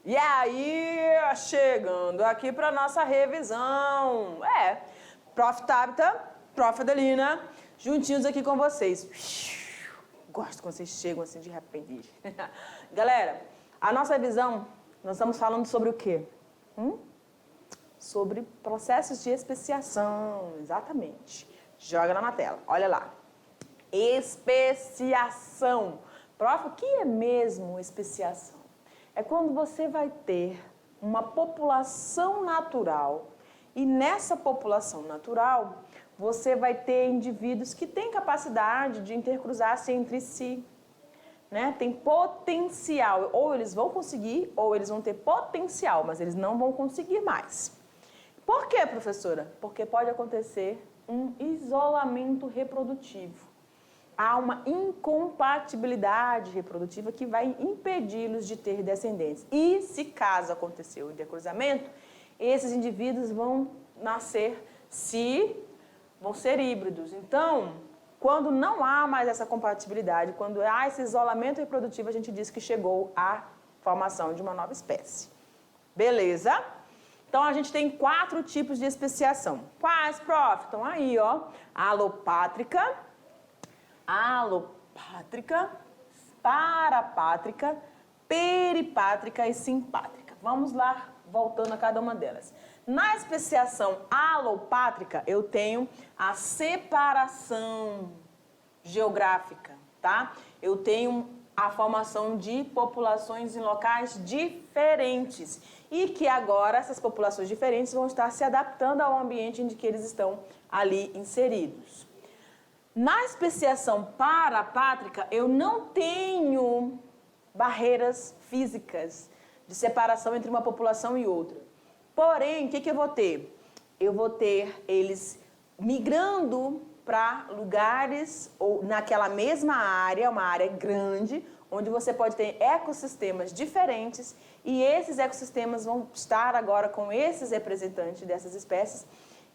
E aí, chegando aqui para nossa revisão. Prof. Tabita, Prof. Adelina, juntinhos aqui com vocês. Gosto quando vocês chegam assim de repente. Galera, a nossa revisão, nós estamos falando sobre o quê? Sobre processos de especiação, exatamente. Joga lá na tela, olha lá. Especiação. Prof, o que é mesmo especiação? É quando você vai ter uma população natural e nessa população natural você vai ter indivíduos que têm capacidade de intercruzar-se entre si, né? Tem potencial, ou eles vão conseguir ou eles vão ter potencial, mas eles não vão conseguir mais. Por quê, professora? Porque pode acontecer um isolamento reprodutivo. Há uma incompatibilidade reprodutiva que vai impedi-los de ter descendentes. E se caso acontecer o intercruzamento, esses indivíduos vão nascer vão ser híbridos. Então, quando não há mais essa compatibilidade, quando há esse isolamento reprodutivo, a gente diz que chegou à formação de uma nova espécie. Beleza? Então, a gente tem 4 tipos de especiação. Quais, prof? Então, aí, ó, alopátrica, parapátrica, peripátrica e simpátrica. Vamos lá, voltando a cada uma delas. Na especiação alopátrica, eu tenho a separação geográfica, tá? Eu tenho a formação de populações em locais diferentes e que agora essas populações diferentes vão estar se adaptando ao ambiente em que eles estão ali inseridos. Na especiação parapátrica, eu não tenho barreiras físicas de separação entre uma população e outra. Porém, o que eu vou ter? Eu vou ter eles migrando para lugares ou naquela mesma área, uma área grande, onde você pode ter ecossistemas diferentes e esses ecossistemas vão estar agora com esses representantes dessas espécies,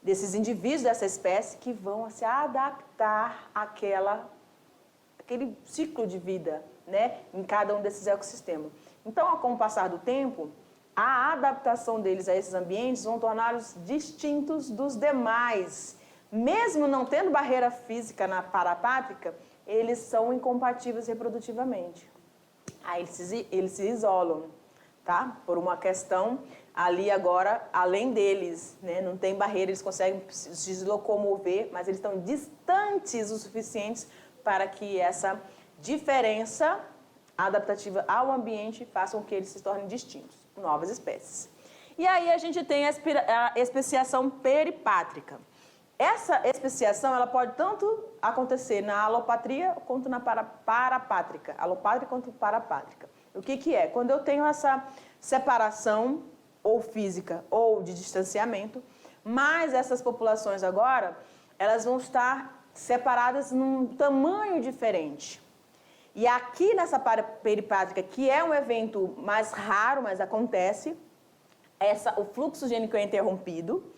desses indivíduos dessa espécie que vão se adaptar àquele ciclo de vida, né, em cada um desses ecossistemas. Então, com o passar do tempo, a adaptação deles a esses ambientes vão torná-los distintos dos demais. Mesmo não tendo barreira física na parapátrica, eles são incompatíveis reprodutivamente. Aí eles se isolam, tá? Por uma questão ali agora, além deles, né? Não tem barreira, eles conseguem se locomover, mas eles estão distantes o suficiente para que essa diferença adaptativa ao ambiente faça com que eles se tornem distintos, novas espécies. E aí a gente tem a especiação peripátrica. Essa especiação ela pode tanto acontecer na alopatria quanto na parapátrica. Alopátrica quanto parapátrica. O que é? Quando eu tenho essa separação ou física ou de distanciamento, mas essas populações agora, elas vão estar separadas num tamanho diferente. E aqui nessa peripátrica, que é um evento mais raro, mas acontece, o fluxo gênico é interrompido,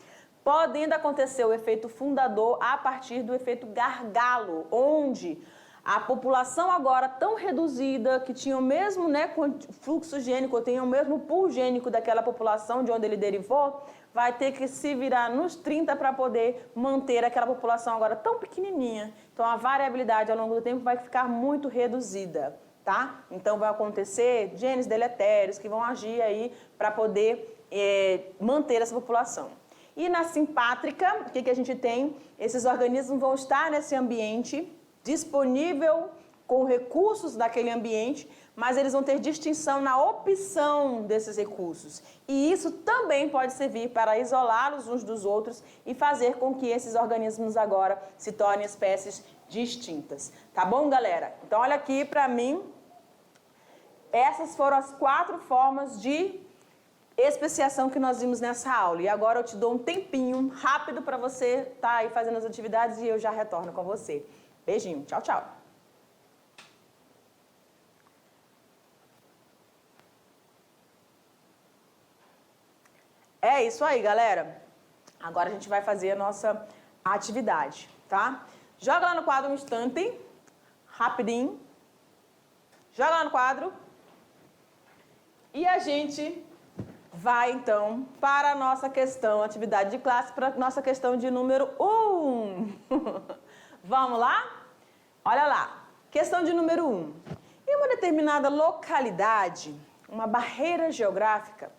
podendo acontecer o efeito fundador a partir do efeito gargalo, onde a população agora tão reduzida, que tinha o mesmo fluxo gênico, tem o mesmo pool gênico daquela população de onde ele derivou, vai ter que se virar nos 30 para poder manter aquela população agora tão pequenininha. Então a variabilidade ao longo do tempo vai ficar muito reduzida, tá? Então vai acontecer genes deletérios que vão agir aí para poder manter essa população. E na simpátrica, o que a gente tem? Esses organismos vão estar nesse ambiente disponível com recursos daquele ambiente, mas eles vão ter distinção na opção desses recursos. E isso também pode servir para isolá-los uns dos outros e fazer com que esses organismos agora se tornem espécies distintas. Tá bom, galera? Então, olha aqui para mim. Essas foram as 4 formas de especiação que nós vimos nessa aula. E agora eu te dou um tempinho rápido para você estar aí fazendo as atividades e eu já retorno com você. Beijinho. Tchau, tchau. É isso aí, galera. Agora a gente vai fazer a nossa atividade, tá? Joga lá no quadro um instante, rapidinho. Joga lá no quadro. E a gente vai, então, para a nossa questão, atividade de classe, para a nossa questão de número 1. Vamos lá? Olha lá. Questão de número 1. Em uma determinada localidade, uma barreira geográfica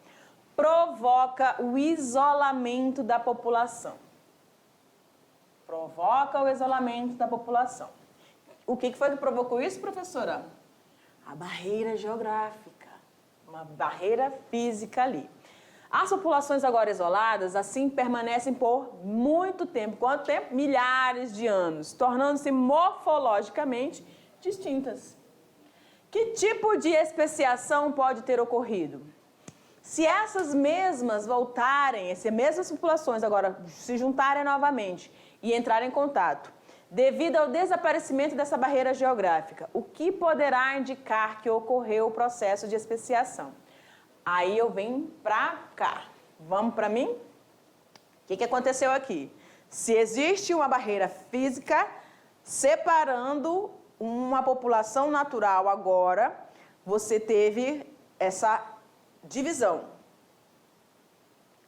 provoca o isolamento da população. Provoca o isolamento da população. O que foi que provocou isso, professora? A barreira geográfica, uma barreira física ali. As populações agora isoladas, assim, permanecem por muito tempo. Quanto tempo? Milhares de anos, tornando-se morfologicamente distintas. Que tipo de especiação pode ter ocorrido? Se essas mesmas voltarem, essas mesmas populações agora se juntarem novamente e entrarem em contato, devido ao desaparecimento dessa barreira geográfica, o que poderá indicar que ocorreu o processo de especiação? Aí eu venho para cá. Vamos para mim? O que aconteceu aqui? Se existe uma barreira física separando uma população natural agora, você teve essa divisão.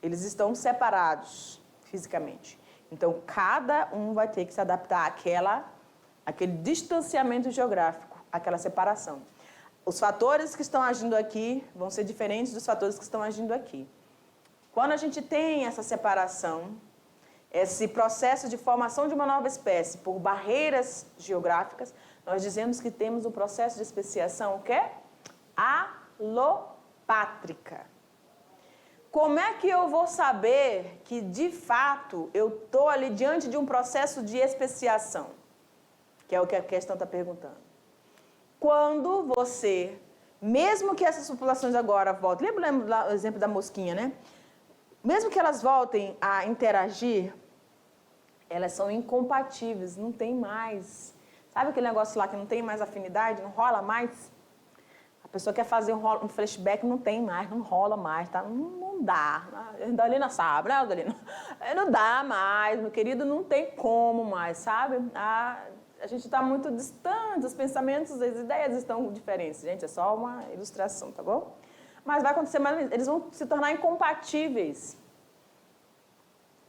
Eles estão separados fisicamente. Então, cada um vai ter que se adaptar àquele distanciamento geográfico, àquela separação. Os fatores que estão agindo aqui vão ser diferentes dos fatores que estão agindo aqui. Quando a gente tem essa separação, esse processo de formação de uma nova espécie por barreiras geográficas, nós dizemos que temos um processo de especiação, o quê? Alopátrica. Como é que eu vou saber que, de fato, eu estou ali diante de um processo de especiação? Que é o que a questão está perguntando. Quando você, mesmo que essas populações agora voltem, lembra o exemplo da mosquinha, né? Mesmo que elas voltem a interagir, elas são incompatíveis, não tem mais. Sabe aquele negócio lá que não tem mais afinidade, não rola mais? A pessoa quer fazer um flashback, não tem mais, não rola mais, tá? Não dá. A Dalina sabe, né, Dalina? Não dá mais, meu querido, não tem como mais, sabe? A gente está muito distante, os pensamentos, as ideias estão diferentes. Gente, é só uma ilustração, tá bom? Mas vai acontecer, eles vão se tornar incompatíveis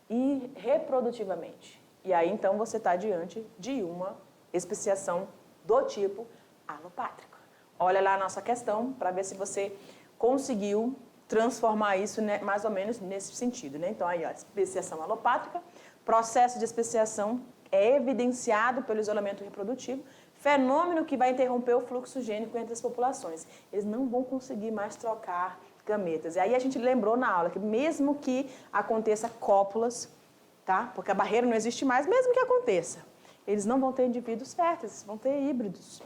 e reprodutivamente. E aí, então, você está diante de uma especiação do tipo alopátrico. Olha lá a nossa questão para ver se você conseguiu transformar isso, né, mais ou menos nesse sentido, né? Então, aí, ó, especiação alopátrica, processo de especiação é evidenciado pelo isolamento reprodutivo, fenômeno que vai interromper o fluxo gênico entre as populações. Eles não vão conseguir mais trocar gametas. E aí a gente lembrou na aula que mesmo que aconteça cópulas, tá? Porque a barreira não existe mais, mesmo que aconteça, eles não vão ter indivíduos férteis, vão ter híbridos,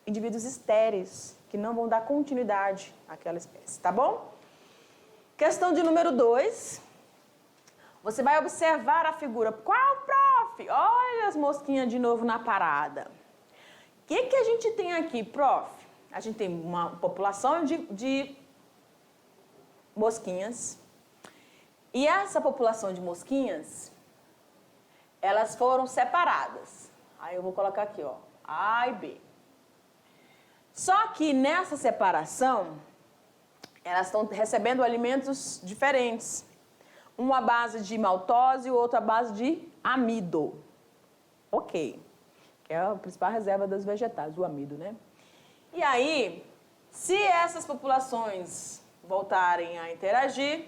indivíduos estéreis, que não vão dar continuidade àquela espécie, tá bom? Questão de número 2. Você vai observar a figura. Qual, prof? Olha as mosquinhas de novo na parada. O que a gente tem aqui, prof? A gente tem uma população de mosquinhas. E essa população de mosquinhas, elas foram separadas. Aí eu vou colocar aqui, ó, A e B. Só que nessa separação, elas estão recebendo alimentos diferentes. Uma à base de maltose e outra à base de amido. Ok. Que é a principal reserva dos vegetais, o amido, né? E aí, se essas populações voltarem a interagir,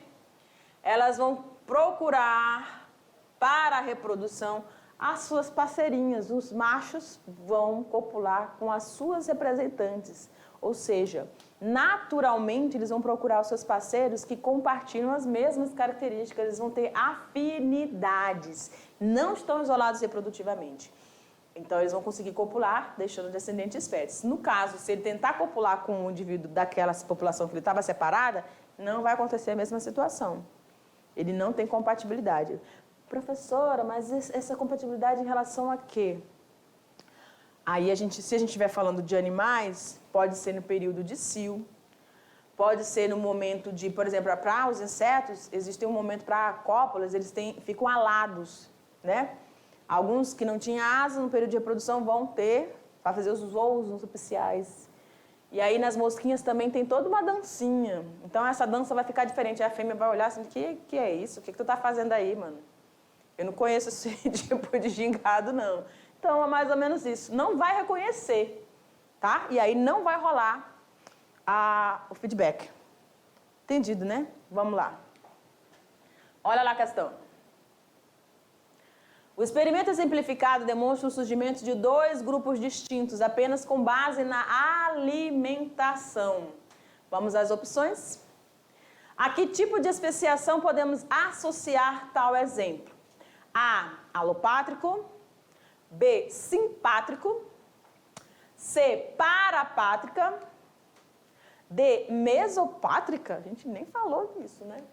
elas vão procurar para a reprodução as suas parceirinhas. Os machos vão copular com as suas representantes. Ou seja, naturalmente eles vão procurar os seus parceiros que compartilham as mesmas características, eles vão ter afinidades, não estão isolados reprodutivamente. Então eles vão conseguir copular, deixando descendentes férteis. No caso, se ele tentar copular com um indivíduo daquela população que ele estava separada, não vai acontecer a mesma situação. Ele não tem compatibilidade. Professora, mas essa compatibilidade em relação a quê? Aí, se a gente estiver falando de animais, pode ser no período de cio, pode ser no momento de, por exemplo, para os insetos, existe um momento para cópulas, eles ficam alados, né? Alguns que não tinham asa no período de reprodução vão ter, para fazer os voos nupciais. E aí nas mosquinhas também tem toda uma dancinha. Então essa dança vai ficar diferente. Aí a fêmea vai olhar assim, que é isso? O que tu tá fazendo aí, mano? Eu não conheço esse tipo de gingado, não. Então é mais ou menos isso. Não vai reconhecer, tá? E aí não vai rolar o feedback. Entendido, né? Vamos lá. Olha lá a questão. O experimento exemplificado demonstra o surgimento de 2 grupos distintos, apenas com base na alimentação. Vamos às opções? A que tipo de especiação podemos associar tal exemplo? A, alopátrico. B, simpátrico. C, parapátrica. D, mesopátrica. A gente nem falou disso, né?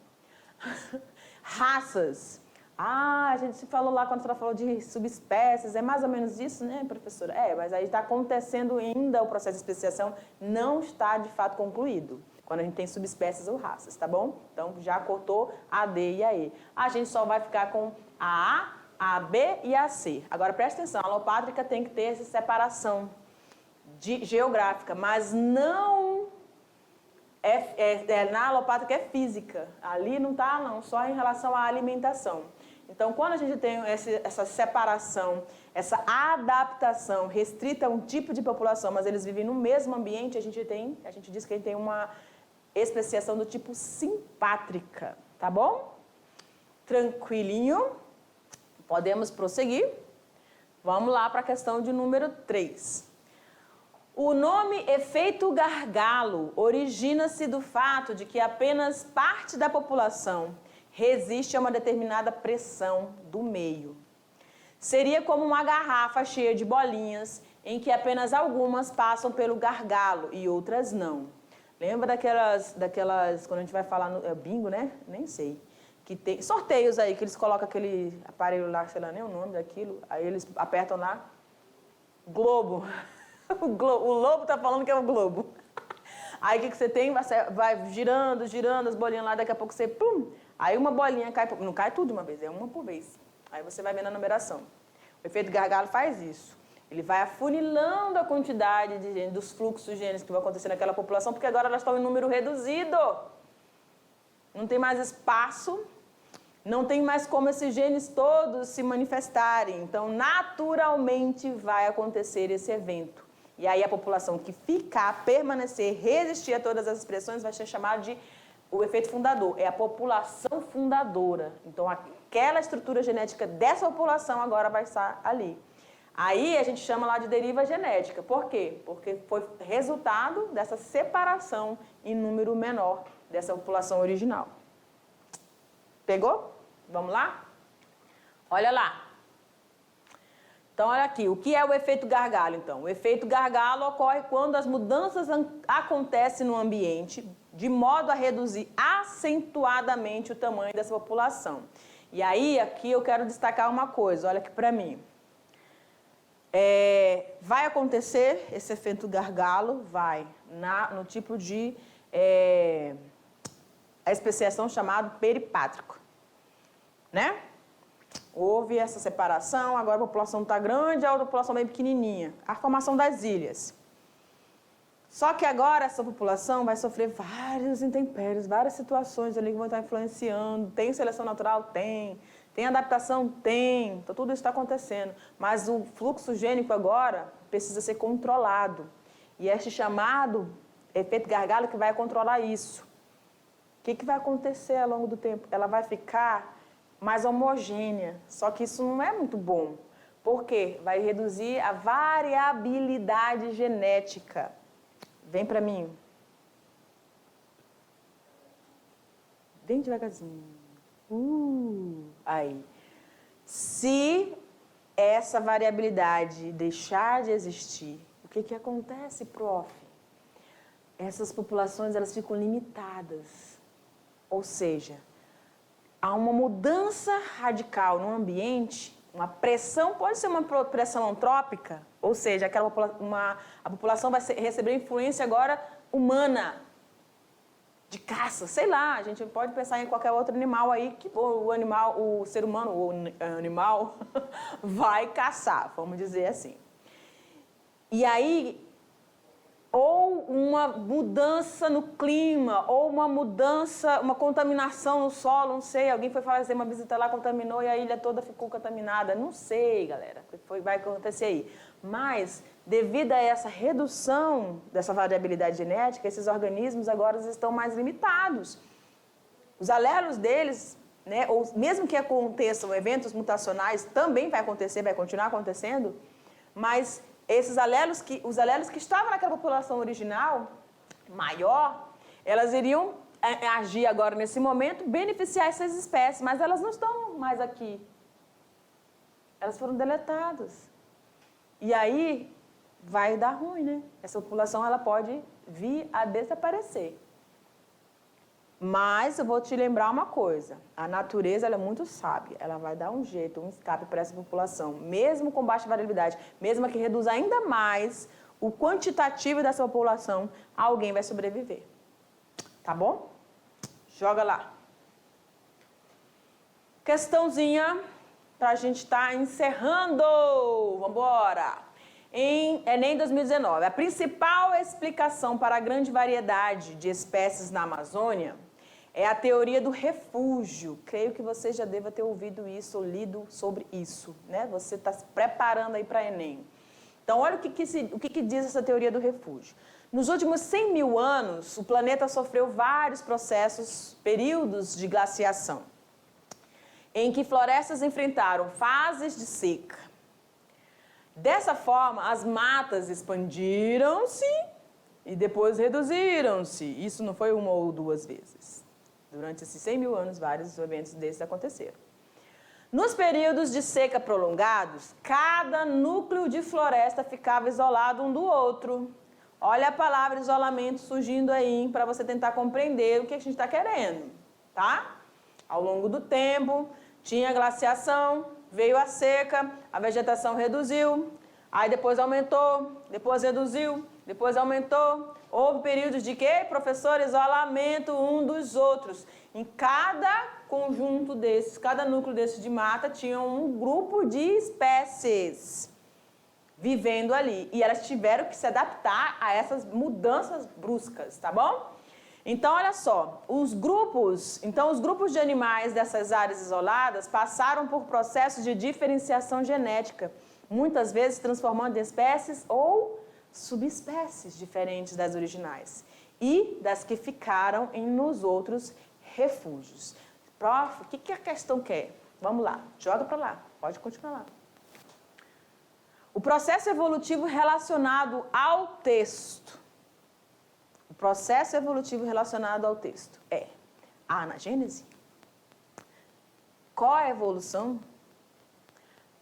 Raças. A gente se falou lá quando ela falou de subespécies, é mais ou menos isso, né, professora? Mas aí está acontecendo ainda o processo de especiação, não está de fato concluído, quando a gente tem subespécies ou raças, tá bom? Então, já cortou a D e a E. A gente só vai ficar com a A, B e a C. Agora, presta atenção, a alopátrica tem que ter essa separação geográfica, mas não... na alopátrica é física, ali não está não, só em relação à alimentação. Então, quando a gente tem essa separação, essa adaptação restrita a um tipo de população, mas eles vivem no mesmo ambiente, a gente diz que a gente tem uma especiação do tipo simpátrica, tá bom? Tranquilinho? Podemos prosseguir? Vamos lá para a questão de número 3. O nome efeito gargalo origina-se do fato de que apenas parte da população resiste a uma determinada pressão do meio. Seria como uma garrafa cheia de bolinhas em que apenas algumas passam pelo gargalo e outras não. Lembra daquelas quando a gente vai falar no bingo, né? Nem sei. Que tem sorteios aí que eles colocam aquele aparelho lá, sei lá nem o nome daquilo, aí eles apertam lá globo. O lobo tá falando que é o globo. Aí o que você tem? Vai girando as bolinhas lá, daqui a pouco você... Pum! Aí uma bolinha cai... Não cai tudo de uma vez, é uma por vez. Aí você vai vendo a numeração. O efeito gargalo faz isso. Ele vai afunilando a quantidade de genes, dos fluxos de genes que vão acontecer naquela população, porque agora elas estão em número reduzido. Não tem mais espaço, não tem mais como esses genes todos se manifestarem. Então, naturalmente, vai acontecer esse evento. E aí a população que ficar, permanecer, resistir a todas as pressões vai ser chamada de o efeito fundador. É a população fundadora. Então, aquela estrutura genética dessa população agora vai estar ali. Aí a gente chama lá de deriva genética. Por quê? Porque foi resultado dessa separação em número menor dessa população original. Pegou? Vamos lá? Olha lá. Então, olha aqui, o que é o efeito gargalo, então? O efeito gargalo ocorre quando as mudanças acontecem no ambiente de modo a reduzir acentuadamente o tamanho dessa população. E aí, aqui eu quero destacar uma coisa, olha aqui para mim. Vai acontecer esse efeito gargalo? Vai, no tipo de a especiação chamada peripátrico, né? Houve essa separação, agora a população está grande, a outra população bem pequenininha. A formação das ilhas. Só que agora essa população vai sofrer vários intempéries, várias situações ali que vão estar influenciando. Tem seleção natural? Tem. Tem adaptação? Tem. Então tudo isso está acontecendo. Mas o fluxo gênico agora precisa ser controlado. E este chamado efeito gargalo que vai controlar isso. O que vai acontecer ao longo do tempo? Ela vai ficar mais homogênea, só que isso não é muito bom. Por quê? Vai reduzir a variabilidade genética. Vem para mim. Bem devagarzinho. Aí. Se essa variabilidade deixar de existir, o que acontece, prof? Essas populações elas ficam limitadas. Ou seja, há uma mudança radical no ambiente, uma pressão, pode ser uma pressão antrópica, ou seja, a população vai receber influência agora humana, de caça, sei lá, a gente pode pensar em qualquer outro animal aí, que o ser humano, o animal, vai caçar, vamos dizer assim. E aí, ou uma mudança no clima, ou uma mudança, uma contaminação no solo, não sei, alguém foi fazer uma visita lá, contaminou e a ilha toda ficou contaminada, não sei, galera, vai acontecer aí. Mas, devido a essa redução dessa variabilidade genética, esses organismos agora estão mais limitados. Os alelos deles, né, ou mesmo que aconteçam eventos mutacionais, também vai acontecer, vai continuar acontecendo, mas os alelos que estavam naquela população original, maior, elas iriam agir agora nesse momento, beneficiar essas espécies, mas elas não estão mais aqui. Elas foram deletadas. E aí vai dar ruim, né? Essa população ela pode vir a desaparecer. Mas eu vou te lembrar uma coisa, a natureza ela é muito sábia, ela vai dar um jeito, um escape para essa população, mesmo com baixa variabilidade, mesmo que reduza ainda mais o quantitativo dessa população, alguém vai sobreviver. Tá bom? Joga lá. Questãozinha para a gente estar encerrando. Vamos embora. Em Enem 2019, a principal explicação para a grande variedade de espécies na Amazônia é a teoria do refúgio. Creio que você já deva ter ouvido isso ou lido sobre isso, né? Você está se preparando aí para Enem. Então, olha o que diz essa teoria do refúgio. Nos últimos 100 mil anos, o planeta sofreu vários períodos de glaciação, em que florestas enfrentaram fases de seca. Dessa forma, as matas expandiram-se e depois reduziram-se. Isso não foi uma ou duas vezes. Durante esses 100 mil anos, vários eventos desses aconteceram. Nos períodos de seca prolongados, cada núcleo de floresta ficava isolado um do outro. Olha a palavra isolamento surgindo aí para você tentar compreender o que a gente está querendo, tá? Ao longo do tempo, tinha glaciação, veio a seca, a vegetação reduziu, aí depois aumentou, depois reduziu, depois aumentou. Houve períodos de quê, professor? Isolamento um dos outros. Em cada conjunto desses, cada núcleo desses de mata, tinha um grupo de espécies vivendo ali. E elas tiveram que se adaptar a essas mudanças bruscas, tá bom? Então, olha só, os grupos de animais dessas áreas isoladas passaram por processos de diferenciação genética, muitas vezes transformando espécies ou subespécies diferentes das originais e das que ficaram nos outros refúgios. Prof, o que a questão quer? Vamos lá, joga para lá, pode continuar lá. O processo evolutivo relacionado ao texto. O processo evolutivo relacionado ao texto é a anagênese, coevolução,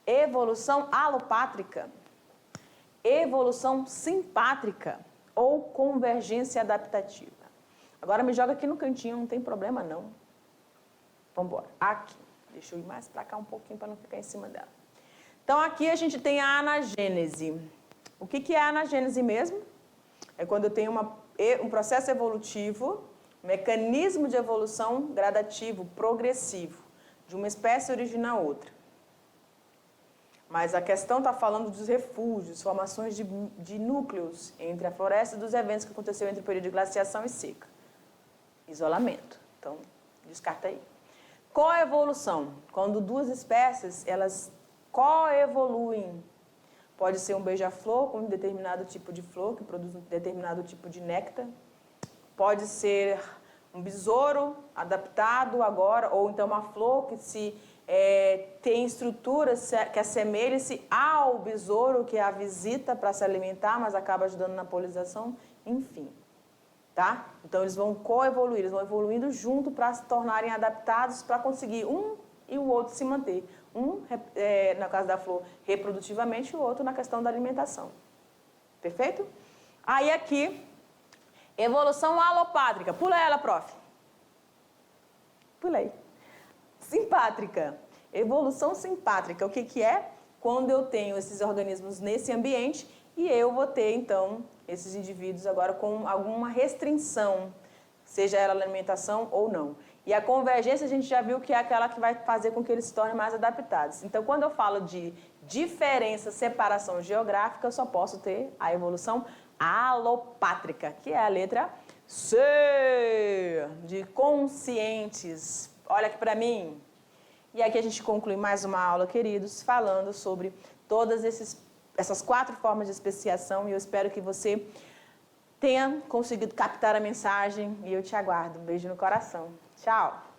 evolução alopátrica, evolução simpátrica ou convergência adaptativa. Agora me joga aqui no cantinho, não tem problema não. Vamos embora. Aqui. Deixa eu ir mais para cá um pouquinho para não ficar em cima dela. Então aqui a gente tem a anagênese. O que é a anagênese mesmo? É quando eu tenho um processo evolutivo, mecanismo de evolução gradativo, progressivo, de uma espécie origina a outra. Mas a questão está falando dos refúgios, formações de núcleos entre a floresta e dos eventos que aconteceram entre o período de glaciação e seca. Isolamento. Então, descarta aí. Coevolução. Quando duas espécies, elas coevoluem. Pode ser um beija-flor com um determinado tipo de flor, que produz um determinado tipo de néctar. Pode ser um besouro adaptado agora, ou então uma flor que tem estruturas que assemelhem-se ao besouro que a visita para se alimentar, mas acaba ajudando na polinização, enfim. Tá? Então, eles vão coevoluir, eles vão evoluindo junto para se tornarem adaptados para conseguir um e o outro se manter. No caso da flor, reprodutivamente, e o outro na questão da alimentação. Perfeito? Aí aqui, evolução alopátrica. Pula ela, prof. Pulei. Simpátrica. Evolução simpátrica. O que é? Quando eu tenho esses organismos nesse ambiente e eu vou ter, então, esses indivíduos agora com alguma restrição, seja ela alimentação ou não. E a convergência a gente já viu que é aquela que vai fazer com que eles se tornem mais adaptados. Então, quando eu falo de diferença, separação geográfica, eu só posso ter a evolução alopátrica, que é a letra C, de conscientes. Olha aqui para mim. E aqui a gente conclui mais uma aula, queridos, falando sobre todas essas 4 formas de especiação, e eu espero que você tenha conseguido captar a mensagem e eu te aguardo. Um beijo no coração. Tchau!